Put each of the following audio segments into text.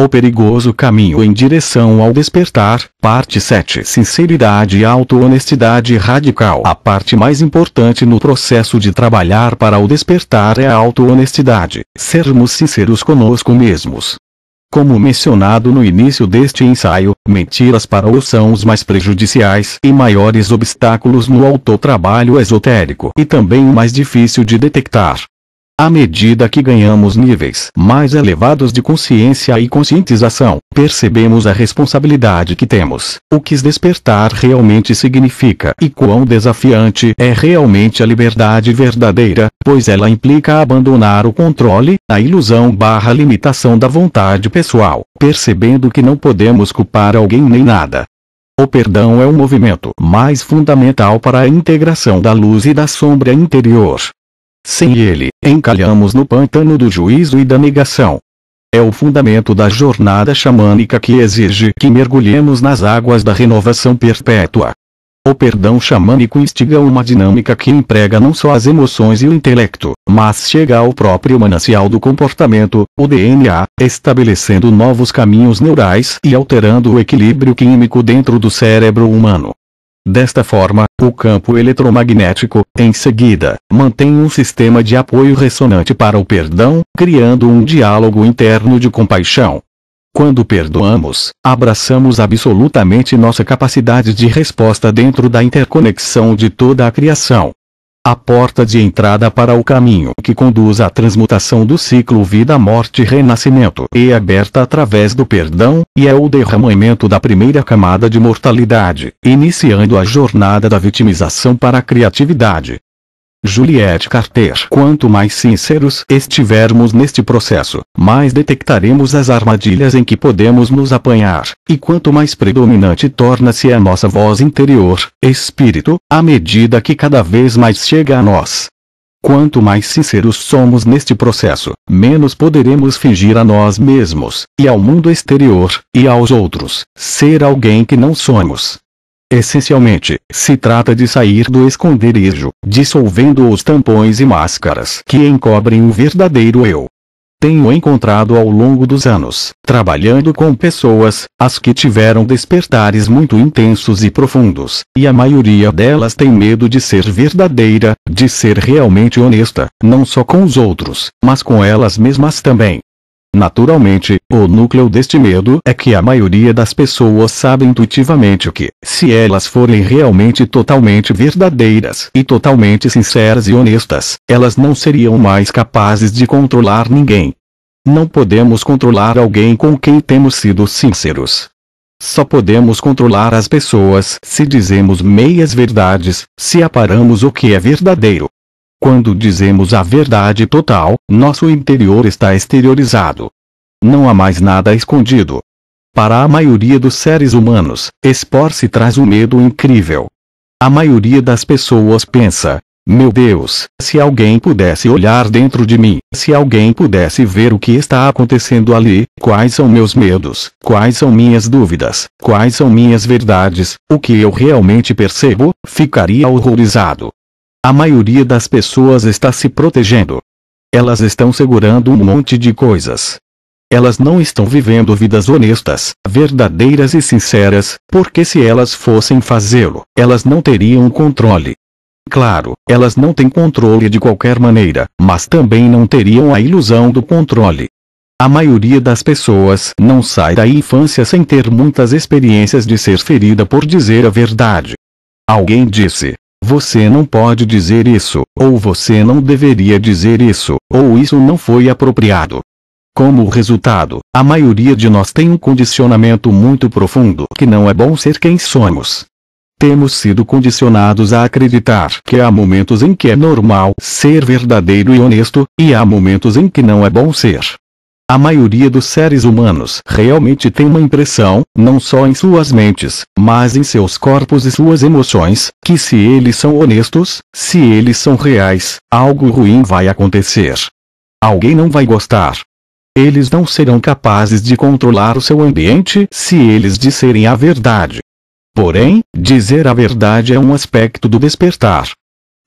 O perigoso caminho em direção ao despertar, parte 7. Sinceridade e auto-honestidade radical. A parte mais importante no processo de trabalhar para o despertar é a auto-honestidade, sermos sinceros conosco mesmos. Como mencionado no início deste ensaio, mentiras para o são os mais prejudiciais e maiores obstáculos no autotrabalho esotérico e também o mais difícil de detectar. À medida que ganhamos níveis mais elevados de consciência e conscientização, percebemos a responsabilidade que temos, o que despertar realmente significa e quão desafiante é realmente a liberdade verdadeira, pois ela implica abandonar o controle, a ilusão/limitação da vontade pessoal, percebendo que não podemos culpar alguém nem nada. O perdão é o movimento mais fundamental para a integração da luz e da sombra interior. Sem ele, encalhamos no pântano do juízo e da negação. É o fundamento da jornada xamânica que exige que mergulhemos nas águas da renovação perpétua. O perdão xamânico instiga uma dinâmica que emprega não só as emoções e o intelecto, mas chega ao próprio manancial do comportamento, o DNA, estabelecendo novos caminhos neurais e alterando o equilíbrio químico dentro do cérebro humano. Desta forma, o campo eletromagnético, em seguida, mantém um sistema de apoio ressonante para o perdão, criando um diálogo interno de compaixão. Quando perdoamos, abraçamos absolutamente nossa capacidade de resposta dentro da interconexão de toda a criação. A porta de entrada para o caminho que conduz à transmutação do ciclo vida-morte-renascimento é aberta através do perdão, e é o derramamento da primeira camada de mortalidade, iniciando a jornada da vitimização para a criatividade. Juliette Carter. Quanto mais sinceros estivermos neste processo, mais detectaremos as armadilhas em que podemos nos apanhar, e quanto mais predominante torna-se a nossa voz interior, espírito, à medida que cada vez mais chega a nós. Quanto mais sinceros somos neste processo, menos poderemos fingir a nós mesmos, e ao mundo exterior, e aos outros, ser alguém que não somos. Essencialmente, se trata de sair do esconderijo, dissolvendo os tampões e máscaras que encobrem o verdadeiro eu. Tenho encontrado ao longo dos anos, trabalhando com pessoas, as que tiveram despertares muito intensos e profundos, e a maioria delas tem medo de ser verdadeira, de ser realmente honesta, não só com os outros, mas com elas mesmas também. Naturalmente, o núcleo deste medo é que a maioria das pessoas sabe intuitivamente que, se elas forem realmente totalmente verdadeiras e totalmente sinceras e honestas, elas não seriam mais capazes de controlar ninguém. Não podemos controlar alguém com quem temos sido sinceros. Só podemos controlar as pessoas se dizemos meias verdades, se aparamos o que é verdadeiro. Quando dizemos a verdade total, nosso interior está exteriorizado. Não há mais nada escondido. Para a maioria dos seres humanos, expor-se traz um medo incrível. A maioria das pessoas pensa: meu Deus, se alguém pudesse olhar dentro de mim, se alguém pudesse ver o que está acontecendo ali, quais são meus medos, quais são minhas dúvidas, quais são minhas verdades, o que eu realmente percebo, ficaria horrorizado. A maioria das pessoas está se protegendo. Elas estão segurando um monte de coisas. Elas não estão vivendo vidas honestas, verdadeiras e sinceras, porque se elas fossem fazê-lo, elas não teriam controle. Claro, elas não têm controle de qualquer maneira, mas também não teriam a ilusão do controle. A maioria das pessoas não sai da infância sem ter muitas experiências de ser ferida por dizer a verdade. Alguém disse: você não pode dizer isso, ou você não deveria dizer isso, ou isso não foi apropriado. Como resultado, a maioria de nós tem um condicionamento muito profundo que não é bom ser quem somos. Temos sido condicionados a acreditar que há momentos em que é normal ser verdadeiro e honesto, e há momentos em que não é bom ser. A maioria dos seres humanos realmente tem uma impressão, não só em suas mentes, mas em seus corpos e suas emoções, que se eles são honestos, se eles são reais, algo ruim vai acontecer. Alguém não vai gostar. Eles não serão capazes de controlar o seu ambiente se eles disserem a verdade. Porém, dizer a verdade é um aspecto do despertar.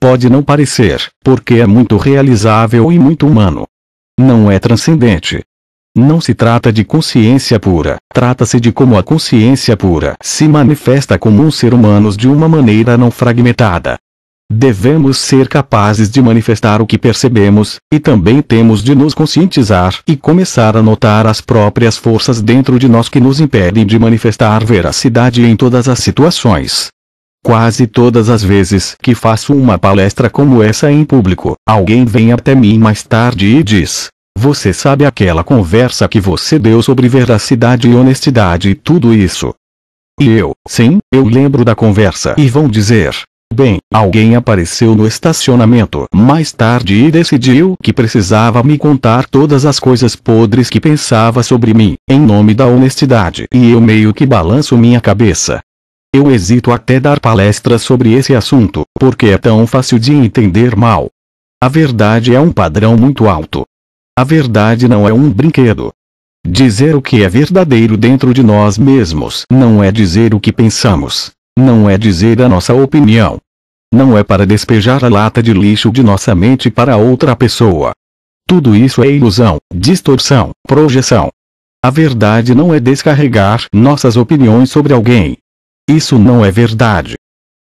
Pode não parecer, porque é muito realizável e muito humano. Não é transcendente. Não se trata de consciência pura, trata-se de como a consciência pura se manifesta como um ser humano de uma maneira não fragmentada. Devemos ser capazes de manifestar o que percebemos, e também temos de nos conscientizar e começar a notar as próprias forças dentro de nós que nos impedem de manifestar veracidade em todas as situações. Quase todas as vezes que faço uma palestra como essa em público, alguém vem até mim mais tarde e diz: "Você sabe aquela conversa que você deu sobre veracidade e honestidade e tudo isso?" E eu, sim, eu lembro da conversa. E vão dizer: "Bem, alguém apareceu no estacionamento mais tarde e decidiu que precisava me contar todas as coisas podres que pensava sobre mim, em nome da honestidade." E eu meio que balanço minha cabeça. Eu hesito até dar palestras sobre esse assunto, porque é tão fácil de entender mal. A verdade é um padrão muito alto. A verdade não é um brinquedo. Dizer o que é verdadeiro dentro de nós mesmos não é dizer o que pensamos. Não é dizer a nossa opinião. Não é para despejar a lata de lixo de nossa mente para outra pessoa. Tudo isso é ilusão, distorção, projeção. A verdade não é descarregar nossas opiniões sobre alguém. Isso não é verdade.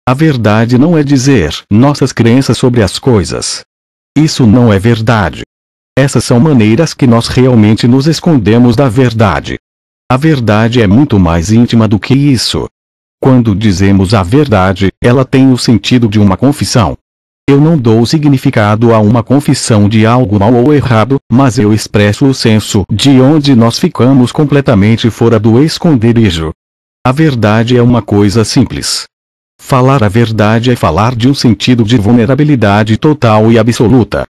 A verdade não é dizer nossas crenças sobre as coisas. Isso não é verdade. Essas são maneiras que nós realmente nos escondemos da verdade. A verdade é muito mais íntima do que isso. Quando dizemos a verdade, ela tem o sentido de uma confissão. Eu não dou significado a uma confissão de algo mal ou errado, mas eu expresso o senso de onde nós ficamos completamente fora do esconderijo. A verdade é uma coisa simples. Falar a verdade é falar de um sentido de vulnerabilidade total e absoluta.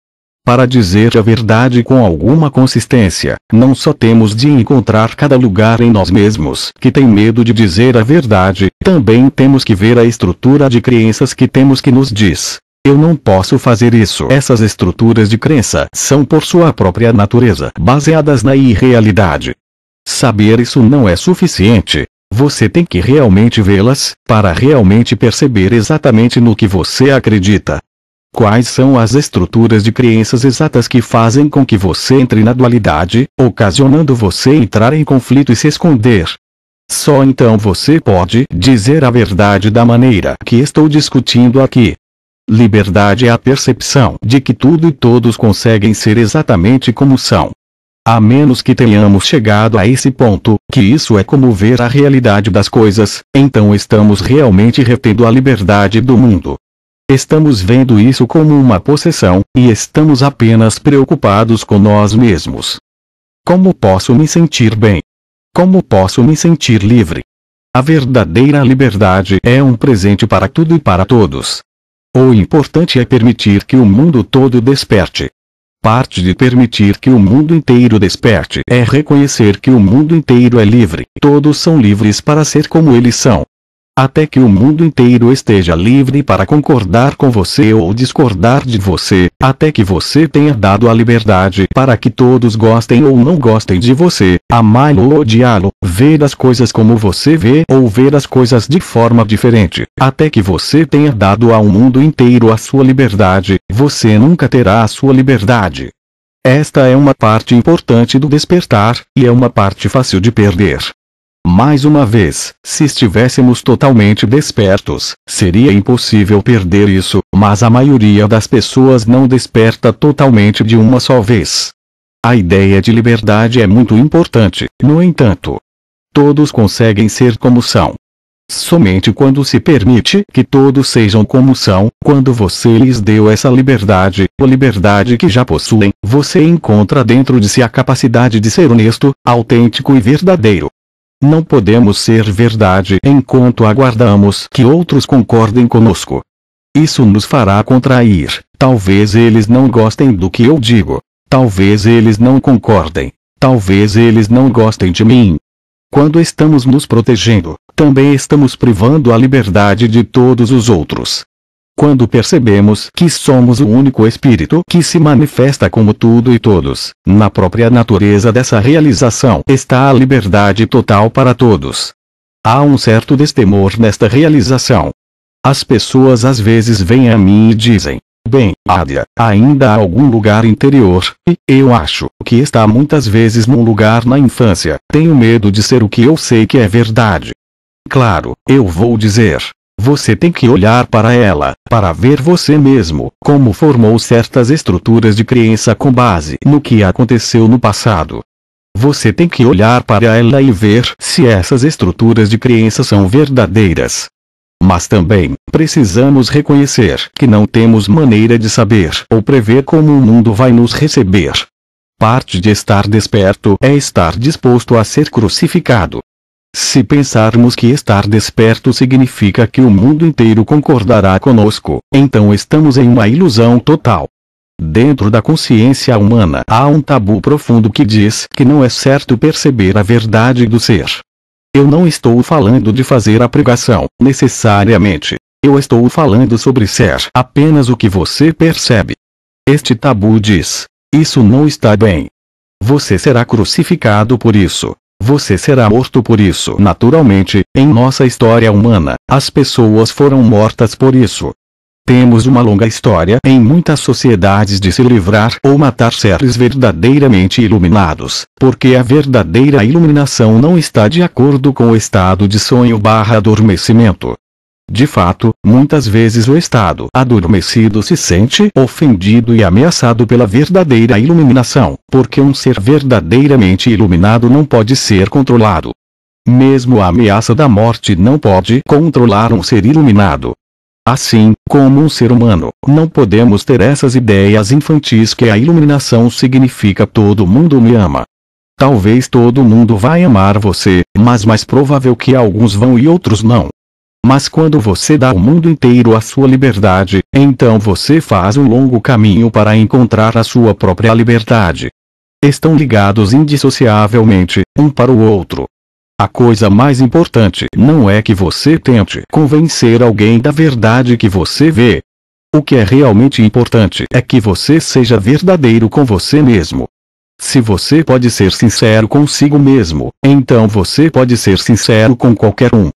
Para dizer a verdade com alguma consistência, não só temos de encontrar cada lugar em nós mesmos que tem medo de dizer a verdade, também temos que ver a estrutura de crenças que temos que nos diz: "Eu não posso fazer isso." Essas estruturas de crença são por sua própria natureza baseadas na irrealidade. Saber isso não é suficiente. Você tem que realmente vê-las, para realmente perceber exatamente no que você acredita. Quais são as estruturas de crenças exatas que fazem com que você entre na dualidade, ocasionando você entrar em conflito e se esconder? Só então você pode dizer a verdade da maneira que estou discutindo aqui. Liberdade é a percepção de que tudo e todos conseguem ser exatamente como são. A menos que tenhamos chegado a esse ponto, que isso é como ver a realidade das coisas, então estamos realmente retendo a liberdade do mundo. Estamos vendo isso como uma possessão, e estamos apenas preocupados com nós mesmos. Como posso me sentir bem? Como posso me sentir livre? A verdadeira liberdade é um presente para tudo e para todos. O importante é permitir que o mundo todo desperte. Parte de permitir que o mundo inteiro desperte é reconhecer que o mundo inteiro é livre. Todos são livres para ser como eles são. Até que o mundo inteiro esteja livre para concordar com você ou discordar de você, até que você tenha dado a liberdade para que todos gostem ou não gostem de você, amá-lo ou odiá-lo, ver as coisas como você vê ou ver as coisas de forma diferente, até que você tenha dado ao mundo inteiro a sua liberdade, você nunca terá a sua liberdade. Esta é uma parte importante do despertar, e é uma parte fácil de perder. Mais uma vez, se estivéssemos totalmente despertos, seria impossível perder isso, mas a maioria das pessoas não desperta totalmente de uma só vez. A ideia de liberdade é muito importante, no entanto. Todos conseguem ser como são. Somente quando se permite que todos sejam como são, quando você lhes deu essa liberdade, a liberdade que já possuem, você encontra dentro de si a capacidade de ser honesto, autêntico e verdadeiro. Não podemos ser verdade enquanto aguardamos que outros concordem conosco. Isso nos fará contrair. Talvez eles não gostem do que eu digo. Talvez eles não concordem. Talvez eles não gostem de mim. Quando estamos nos protegendo, também estamos privando a liberdade de todos os outros. Quando percebemos que somos o único espírito que se manifesta como tudo e todos, na própria natureza dessa realização está a liberdade total para todos. Há um certo destemor nesta realização. As pessoas às vezes vêm a mim e dizem: Bem, Adia, ainda há algum lugar interior, e eu acho que está muitas vezes num lugar na infância. Tenho medo de ser o que eu sei que é verdade. Claro, eu vou dizer. Você tem que olhar para ela, para ver você mesmo, como formou certas estruturas de crença com base no que aconteceu no passado. Você tem que olhar para ela e ver se essas estruturas de crença são verdadeiras. Mas também, precisamos reconhecer que não temos maneira de saber ou prever como o mundo vai nos receber. Parte de estar desperto é estar disposto a ser crucificado. Se pensarmos que estar desperto significa que o mundo inteiro concordará conosco, então estamos em uma ilusão total. Dentro da consciência humana há um tabu profundo que diz que não é certo perceber a verdade do ser. Eu não estou falando de fazer a pregação, necessariamente. Eu estou falando sobre ser apenas o que você percebe. Este tabu diz: isso não está bem. Você será crucificado por isso. Você será morto por isso. Naturalmente, em nossa história humana, as pessoas foram mortas por isso. Temos uma longa história em muitas sociedades de se livrar ou matar seres verdadeiramente iluminados, porque a verdadeira iluminação não está de acordo com o estado de sonho/adormecimento. De fato, muitas vezes o estado adormecido se sente ofendido e ameaçado pela verdadeira iluminação, porque um ser verdadeiramente iluminado não pode ser controlado. Mesmo a ameaça da morte não pode controlar um ser iluminado. Assim, como um ser humano, não podemos ter essas ideias infantis que a iluminação significa todo mundo me ama. Talvez todo mundo vai amar você, mas mais provável que alguns vão e outros não. Mas quando você dá ao mundo inteiro a sua liberdade, então você faz um longo caminho para encontrar a sua própria liberdade. Estão ligados indissociavelmente, um para o outro. A coisa mais importante não é que você tente convencer alguém da verdade que você vê. O que é realmente importante é que você seja verdadeiro com você mesmo. Se você pode ser sincero consigo mesmo, então você pode ser sincero com qualquer um.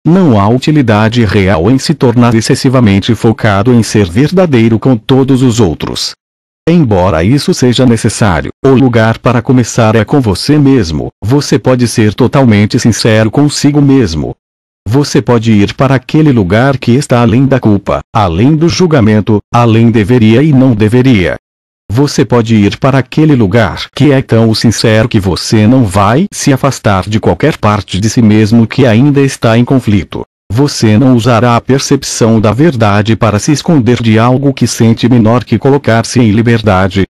Não há utilidade real em se tornar excessivamente focado em ser verdadeiro com todos os outros. Embora isso seja necessário, o lugar para começar é com você mesmo. Você pode ser totalmente sincero consigo mesmo. Você pode ir para aquele lugar que está além da culpa, além do julgamento, além deveria e não deveria. Você pode ir para aquele lugar que é tão sincero que você não vai se afastar de qualquer parte de si mesmo que ainda está em conflito. Você não usará a percepção da verdade para se esconder de algo que sente menor que colocar-se em liberdade.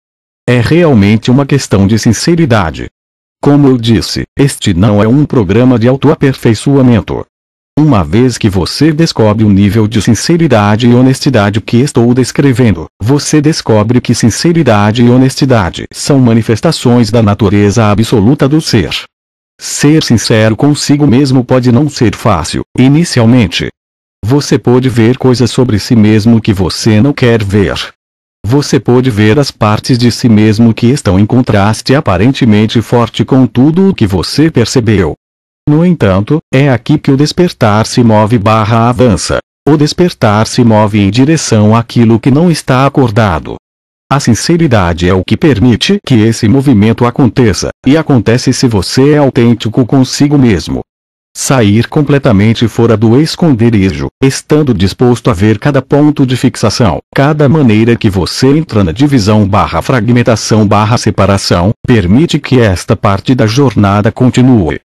É realmente uma questão de sinceridade. Como eu disse, este não é um programa de autoaperfeiçoamento. Uma vez que você descobre o nível de sinceridade e honestidade que estou descrevendo, você descobre que sinceridade e honestidade são manifestações da natureza absoluta do ser. Ser sincero consigo mesmo pode não ser fácil, inicialmente. Você pode ver coisas sobre si mesmo que você não quer ver. Você pode ver as partes de si mesmo que estão em contraste aparentemente forte com tudo o que você percebeu. No entanto, é aqui que o despertar se move/avança. O despertar se move em direção àquilo que não está acordado. A sinceridade é o que permite que esse movimento aconteça, e acontece se você é autêntico consigo mesmo. Sair completamente fora do esconderijo, estando disposto a ver cada ponto de fixação, cada maneira que você entra na divisão/fragmentação/separação, permite que esta parte da jornada continue.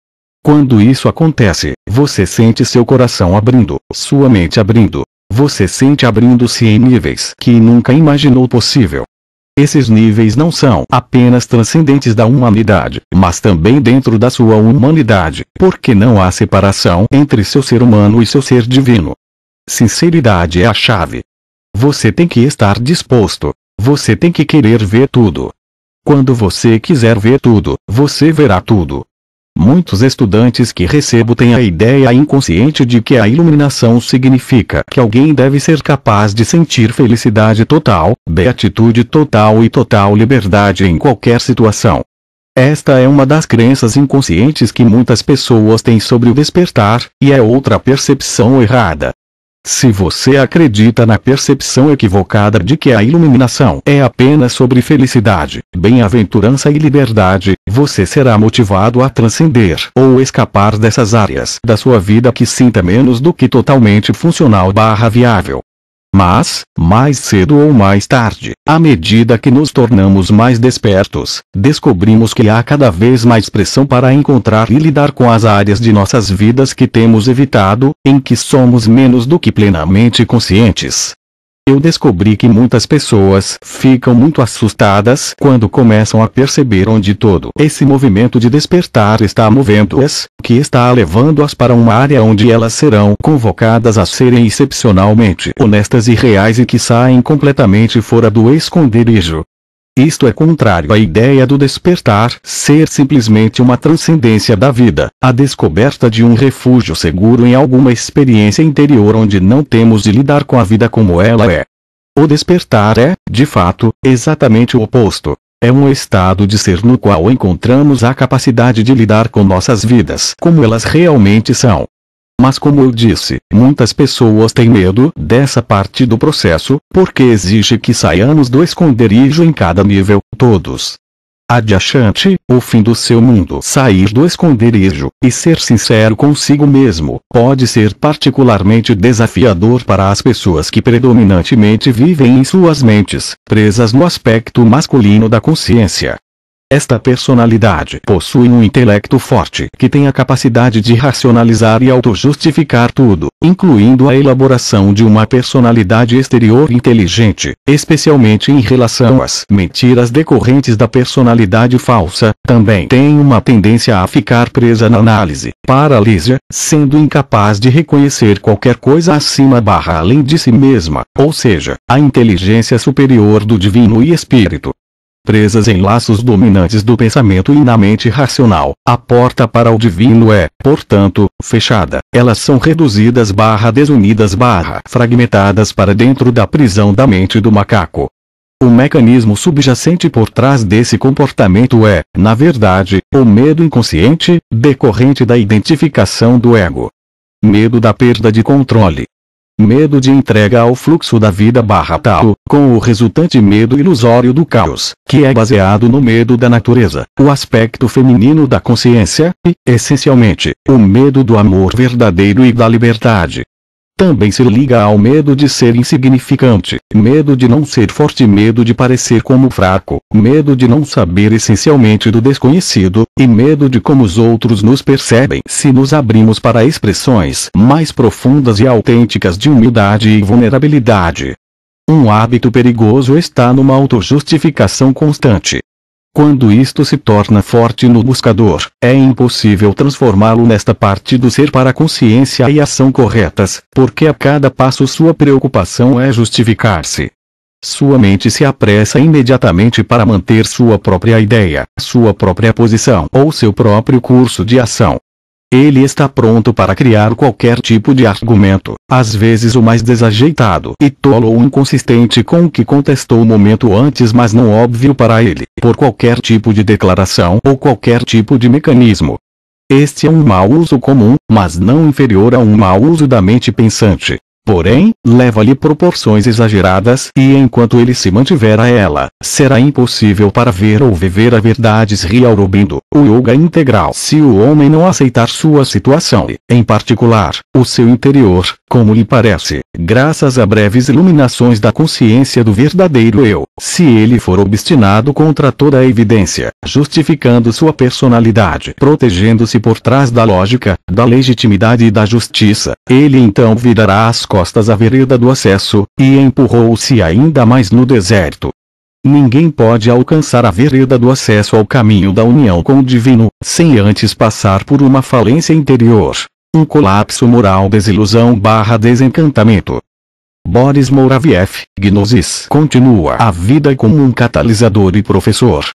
Quando isso acontece, você sente seu coração abrindo, sua mente abrindo. Você sente abrindo-se em níveis que nunca imaginou possível. Esses níveis não são apenas transcendentes da humanidade, mas também dentro da sua humanidade, porque não há separação entre seu ser humano e seu ser divino. Sinceridade é a chave. Você tem que estar disposto. Você tem que querer ver tudo. Quando você quiser ver tudo, você verá tudo. Muitos estudantes que recebo têm a ideia inconsciente de que a iluminação significa que alguém deve ser capaz de sentir felicidade total, beatitude total e total liberdade em qualquer situação. Esta é uma das crenças inconscientes que muitas pessoas têm sobre o despertar, e é outra percepção errada. Se você acredita na percepção equivocada de que a iluminação é apenas sobre felicidade, bem-aventurança e liberdade, você será motivado a transcender ou escapar dessas áreas da sua vida que sinta menos do que totalmente funcional/viável. Mas, mais cedo ou mais tarde, à medida que nos tornamos mais despertos, descobrimos que há cada vez mais pressão para encontrar e lidar com as áreas de nossas vidas que temos evitado, em que somos menos do que plenamente conscientes. Eu descobri que muitas pessoas ficam muito assustadas quando começam a perceber onde todo esse movimento de despertar está movendo-as, que está levando-as para uma área onde elas serão convocadas a serem excepcionalmente honestas e reais e que saem completamente fora do esconderijo. Isto é contrário à ideia do despertar ser simplesmente uma transcendência da vida, a descoberta de um refúgio seguro em alguma experiência interior onde não temos de lidar com a vida como ela é. O despertar é, de fato, exatamente o oposto. É um estado de ser no qual encontramos a capacidade de lidar com nossas vidas como elas realmente são. Mas como eu disse, muitas pessoas têm medo dessa parte do processo, porque exige que saiamos do esconderijo em cada nível, todos. Adiante, o fim do seu mundo. Sair do esconderijo, e ser sincero consigo mesmo, pode ser particularmente desafiador para as pessoas que predominantemente vivem em suas mentes, presas no aspecto masculino da consciência. Esta personalidade possui um intelecto forte que tem a capacidade de racionalizar e autojustificar tudo, incluindo a elaboração de uma personalidade exterior inteligente, especialmente em relação às mentiras decorrentes da personalidade falsa. Também tem uma tendência a ficar presa na análise, paralisia, sendo incapaz de reconhecer qualquer coisa acima/além de si mesma, ou seja, a inteligência superior do divino e espírito. Presas em laços dominantes do pensamento e na mente racional, a porta para o divino é, portanto, fechada. Elas são reduzidas/desunidas/fragmentadas para dentro da prisão da mente do macaco. O mecanismo subjacente por trás desse comportamento é, na verdade, o medo inconsciente, decorrente da identificação do ego. Medo da perda de controle. Medo de entrega ao fluxo da vida/tal, com o resultante medo ilusório do caos, que é baseado no medo da natureza, o aspecto feminino da consciência, e, essencialmente, o medo do amor verdadeiro e da liberdade. Também se liga ao medo de ser insignificante, medo de não ser forte, medo de parecer como fraco, medo de não saber essencialmente do desconhecido, e medo de como os outros nos percebem se nos abrimos para expressões mais profundas e autênticas de humildade e vulnerabilidade. Um hábito perigoso está numa autojustificação constante. Quando isto se torna forte no buscador, é impossível transformá-lo nesta parte do ser para a consciência e ação corretas, porque a cada passo sua preocupação é justificar-se. Sua mente se apressa imediatamente para manter sua própria ideia, sua própria posição ou seu próprio curso de ação. Ele está pronto para criar qualquer tipo de argumento, às vezes o mais desajeitado e tolo ou inconsistente com o que contestou o momento antes, mas não óbvio para ele, por qualquer tipo de declaração ou qualquer tipo de mecanismo. Este é um mau uso comum, mas não inferior a um mau uso da mente pensante. Porém, leva-lhe proporções exageradas e enquanto ele se mantiver a ela, será impossível para ver ou viver a verdade Sri Aurobindo, o yoga integral. Se o homem não aceitar sua situação e, em particular, o seu interior, como lhe parece, graças a breves iluminações da consciência do verdadeiro eu, se ele for obstinado contra toda a evidência, justificando sua personalidade, protegendo-se por trás da lógica, da legitimidade e da justiça, ele então virará as costas à vereda do acesso, e empurrou-se ainda mais no deserto. Ninguém pode alcançar a vereda do acesso ao caminho da união com o divino, sem antes passar por uma falência interior, um colapso moral, desilusão/desencantamento. Boris Moraviev, Gnosis. Continua a vida como um catalisador e professor,